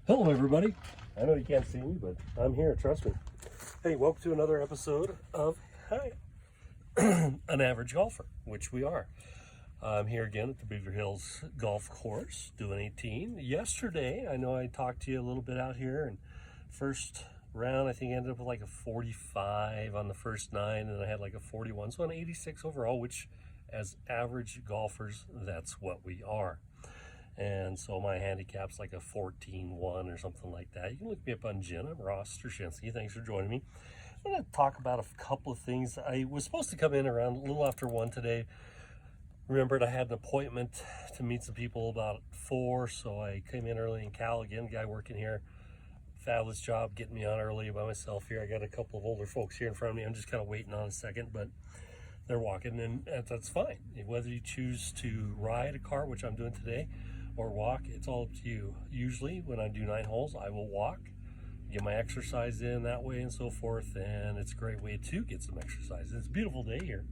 Hello everybody. I know you can't see me, but I'm here, trust me. Hey, welcome to another episode of An Average Golfer, which we are. I'm here again at the Beaver Hills Golf Course doing 18. Yesterday, I know I talked to you a little bit out here, and first round I think I ended up with like a 45 on the first 9, and I had like a 41, so an 86 overall, which as average golfers, that's what we are. And so my handicap's like a 14-1 or something like that. You can look me up on Gin. I'm Ross Strashinsky. Thanks for joining me. I'm going to talk about a couple of things. I was supposed to come in around a little after 1 today. Remembered I had an appointment to meet some people about 4, so I came in early. And Cal, again, guy working here, fabulous job getting me on early by myself here. I got a couple of older folks here in front of me. I'm just kind of waiting on a second, but they're walking, and that's fine. Whether you choose to ride a car, which I'm doing today, or walk, it's all up to you. Usually when I do 9 holes, I will walk, get my exercise in that way and so forth, and it's a great way to get some exercise. It's a beautiful day here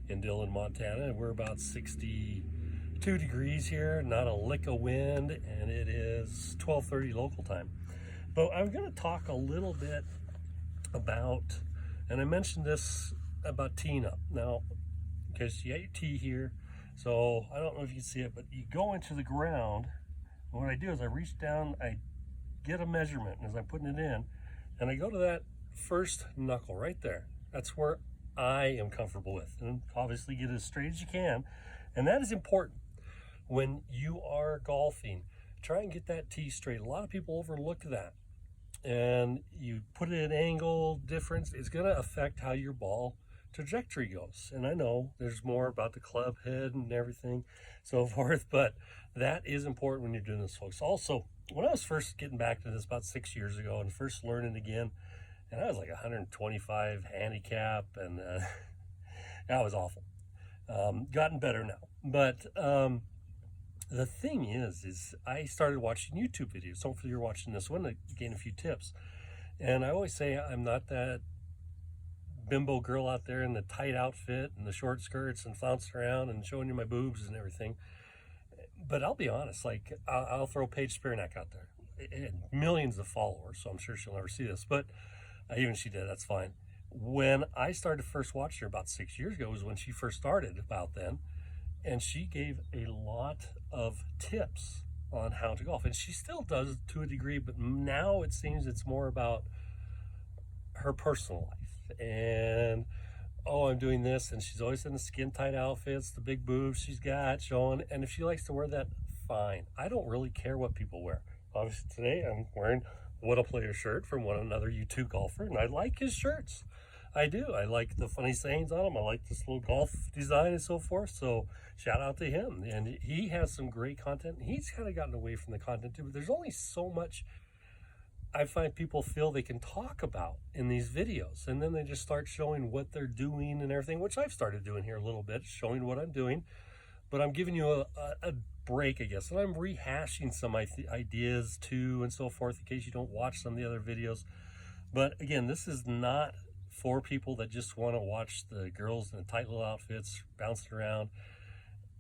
in Dillon, Montana, and we're about 62 degrees here, not a lick of wind, and it is 12:30 local time. But I'm going to talk a little bit about, and I mentioned this about teeing up. Now, because you got your tee here, so I don't know if you can see it, but you go into the ground. And what I do is I reach down, I get a measurement as I'm putting it in, and I go to that first knuckle right there. That's where I am comfortable with. And obviously get it as straight as you can. And that is important when you are golfing. Try and get that tee straight. A lot of people overlook that. And you put it at an angle difference, it's going to affect how your ball trajectory goes. And I know there's more about the club head and everything so forth, but that is important when you're doing this, folks. Also, when I was first getting back to this about 6 years ago and first learning again, and I was like 125 handicap, and that was awful. Gotten better now, but the thing is I started watching YouTube videos. So hopefully you're watching this one to gain a few tips. And I always say I'm not that bimbo girl out there in the tight outfit and the short skirts and flouncing around and showing you my boobs and everything. But I'll be honest, like I'll throw Paige Spearneck out there. Millions of followers, so I'm sure she'll never see this, but even she did, that's fine. When I started first watching her about 6 years ago was when she first started, about then, and she gave a lot of tips on how to golf, and she still does to a degree, but now it seems it's more about her personal life. And oh, I'm doing this, and she's always in the skin tight outfits, the big boobs she's got showing, and if she likes to wear that, fine. I don't really care what people wear. Obviously today I'm wearing What a Player shirt from another U2 golfer, and I like his shirts. I do. I like the funny sayings on them. I like this little golf design and so forth. So shout out to him. And he has some great content. He's kind of gotten away from the content too, but there's only so much I find people feel they can talk about in these videos. And then they just start showing what they're doing and everything, which I've started doing here a little bit, showing what I'm doing. But I'm giving you a break, I guess. And I'm rehashing some ideas too and so forth in case you don't watch some of the other videos. But again, this is not for people that just want to watch the girls in the tight little outfits bouncing around.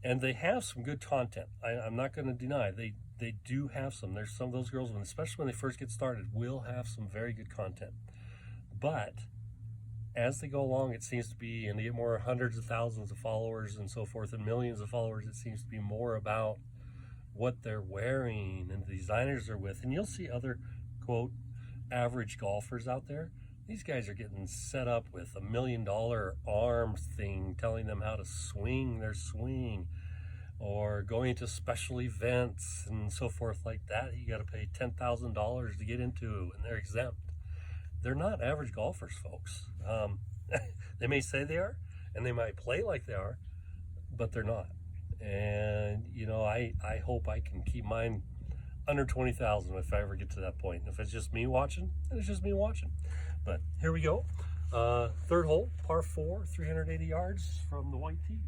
And they have some good content. I'm not going to deny they do have some. There's some of those girls, especially when they first get started, will have some very good content. But as they go along, it seems to be, and they get more hundreds of thousands of followers and so forth, and millions of followers, it seems to be more about what they're wearing and the designers they're with. And you'll see other, quote, average golfers out there. These guys are getting set up with $1 million arm thing telling them how to swing their swing, or going to special events and so forth like that. You got to pay $10,000 to get into, and they're exempt. They're not average golfers, folks. They may say they are, and they might play like they are, but they're not. And you know, I hope I can keep mine under 20,000 if I ever get to that point. If it's just me watching, then it's just me watching. But here we go. Third hole, par 4, 380 yards from the white tees.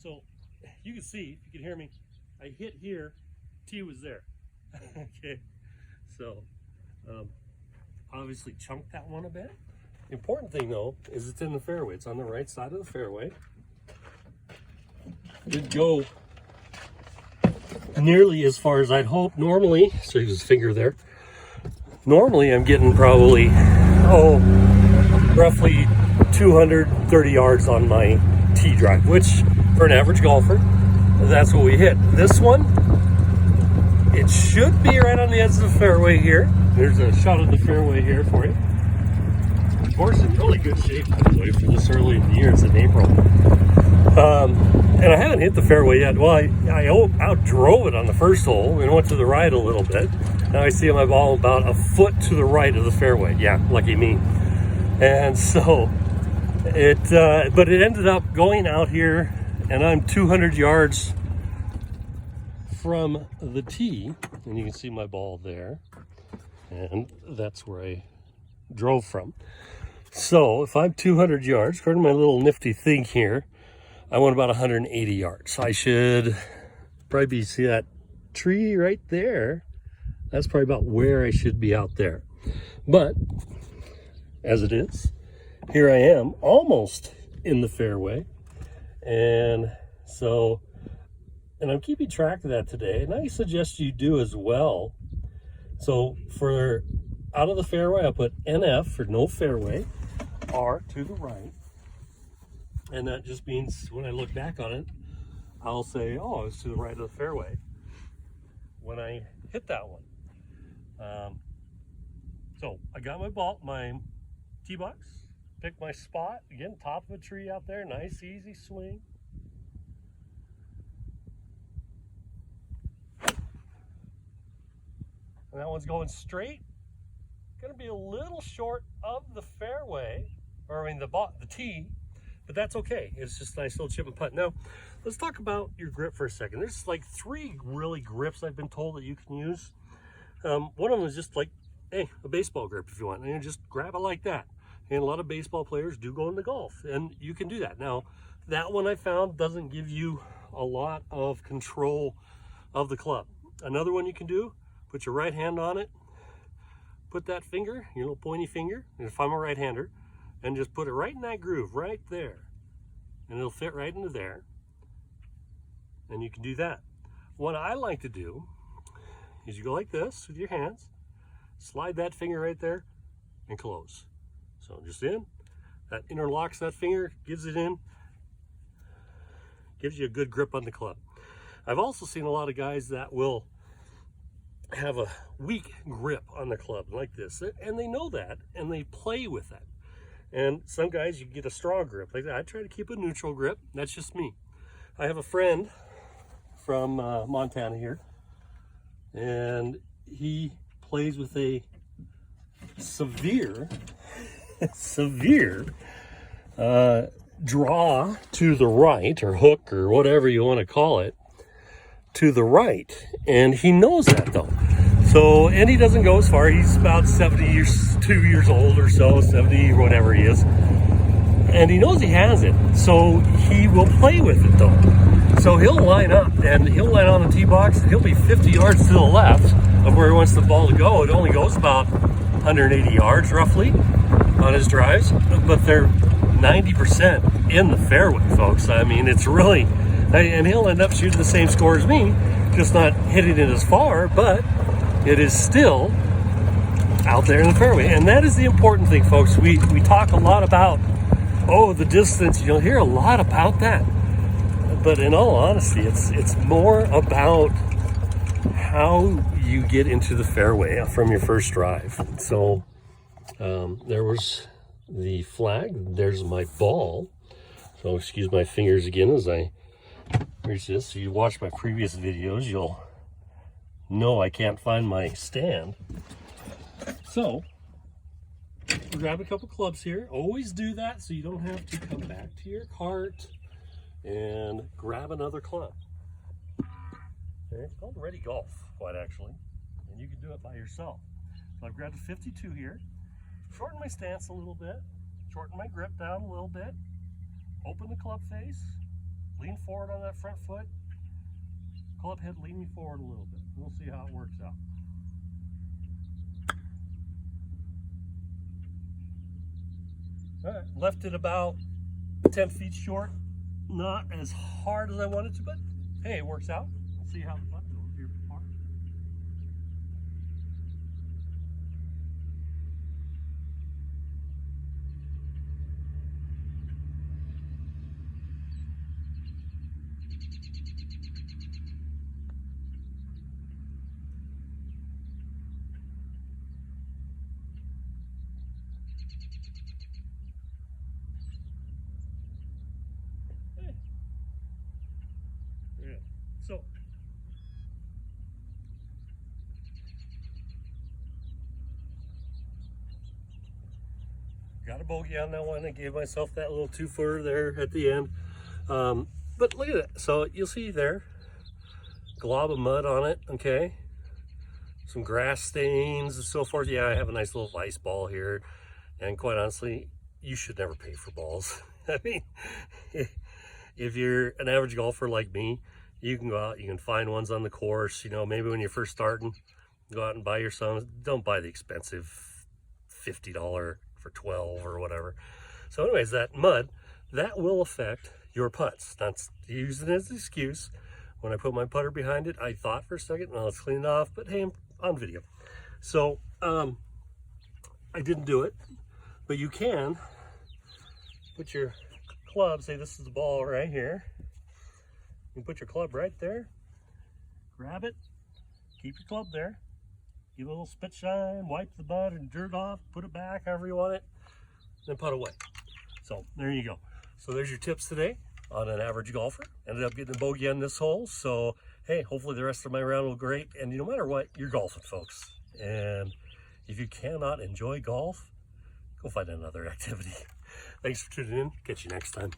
So you can see, if you can hear me, I hit here, tee was there. Okay, so obviously chunked that one a bit. The important thing though is it's in the fairway. It's on the right side of the fairway. Didn't go nearly as far as I'd hope. Normally, so his finger there. Normally I'm getting probably, roughly 230 yards on my tee drive, which for an average golfer, that's what we hit. This one, it should be right on the edge of the fairway here. There's a shot of the fairway here for you. Of course, in really good shape, by the way, for this early in the year. It's in April. And I haven't hit the fairway yet. Well, I outdrove it on the first hole and went to the right a little bit. Now I see my ball about a foot to the right of the fairway. Yeah, lucky me. And so but it ended up going out here, and I'm 200 yards from the tee, and you can see my ball there, and that's where I drove from. So if I'm 200 yards, according to my little nifty thing here, I went about 180 yards. I should probably see that tree right there. That's probably about where I should be out there. But as it is, here I am almost in the fairway. And so, and I'm keeping track of that today, and I suggest you do as well. So for out of the fairway, I put NF for no fairway, R to the right. And that just means when I look back on it, I'll say, oh, it's to the right of the fairway when I hit that one. So I got my ball, my tee box, picked my spot, again, top of a tree out there, nice easy swing. And that one's going straight. Gonna be a little short of the fairway, or I mean the tee, but that's okay. It's just a nice little chip and putt. Now, let's talk about your grip for a second. There's like 3 really grips I've been told that you can use. One of them is just like, hey, a baseball grip if you want, and you just grab it like that. And a lot of baseball players do go into golf, and you can do that. Now, that one I found doesn't give you a lot of control of the club. Another one you can do, put your right hand on it, put that finger, your little pointy finger, and if I'm a right-hander, and just put it right in that groove, right there. And it'll fit right into there. And you can do that. What I like to do is you go like this with your hands, slide that finger right there, and close. So just in, that interlocks that finger, gives it in, gives you a good grip on the club. I've also seen a lot of guys that will have a weak grip on the club like this, and they know that, and they play with that. And some guys, you get a strong grip like that. I try to keep a neutral grip. That's just me. I have a friend from Montana here, and he plays with a severe draw to the right, or hook, or whatever you want to call it, to the right, and he knows that though. So, and he doesn't go as far. He's about 72 years old or so, 70, whatever he is, and he knows he has it. So he will play with it though. So he'll line up, and he'll land on the tee box, and he'll be 50 yards to the left of where he wants the ball to go. It only goes about 180 yards roughly on his drives, but they're 90% in the fairway, folks. I mean, it's really, and he'll end up shooting the same score as me, just not hitting it as far, but it is still out there in the fairway. And that is the important thing, folks. We talk a lot about, oh, the distance. You'll hear a lot about that. But in all honesty, it's more about how you get into the fairway from your first drive. So there was the flag. There's my ball. So excuse my fingers again as I reach this. So you watch my previous videos, you'll know I can't find my stand. So grab a couple clubs here. Always do that so you don't have to come back to your cart and grab another club. Okay, it's called Ready Golf, quite actually, and you can do it by yourself. So I've grabbed a 52 here, shorten my stance a little bit, shorten my grip down a little bit, open the club face, lean forward on that front foot. Club head leaning forward a little bit. We'll see how it works out. All right, left it about 10 feet short. Not as hard as I wanted to, but hey, it works out. We'll see how the butt goes here. Yeah. So got a bogey on that one. I gave myself that little 2-footer there at the end. But look at it. So you'll see there, glob of mud on it, okay? Some grass stains and so forth. Yeah, I have a nice little ice ball here. And quite honestly, you should never pay for balls. I mean, if you're an average golfer like me, you can go out, you can find ones on the course, you know, maybe when you're first starting, go out and buy your some. Don't buy the expensive $50 for 12 or whatever. So anyways, that mud, that will affect your putts. Not using it as an excuse. When I put my putter behind it, I thought for a second, well, let's clean it off, but hey, I'm on video. So I didn't do it, but you can put your club, say this is the ball right here. You put your club right there, grab it, keep your club there, give it a little spit shine, wipe the mud and dirt off, put it back however you want it, then putt away. So there you go. So there's your tips today on an average golfer. Ended up getting a bogey on this hole. So hey, hopefully the rest of my round will go great. And no matter what, you're golfing, folks. And if you cannot enjoy golf, go find another activity. Thanks for tuning in. Catch you next time.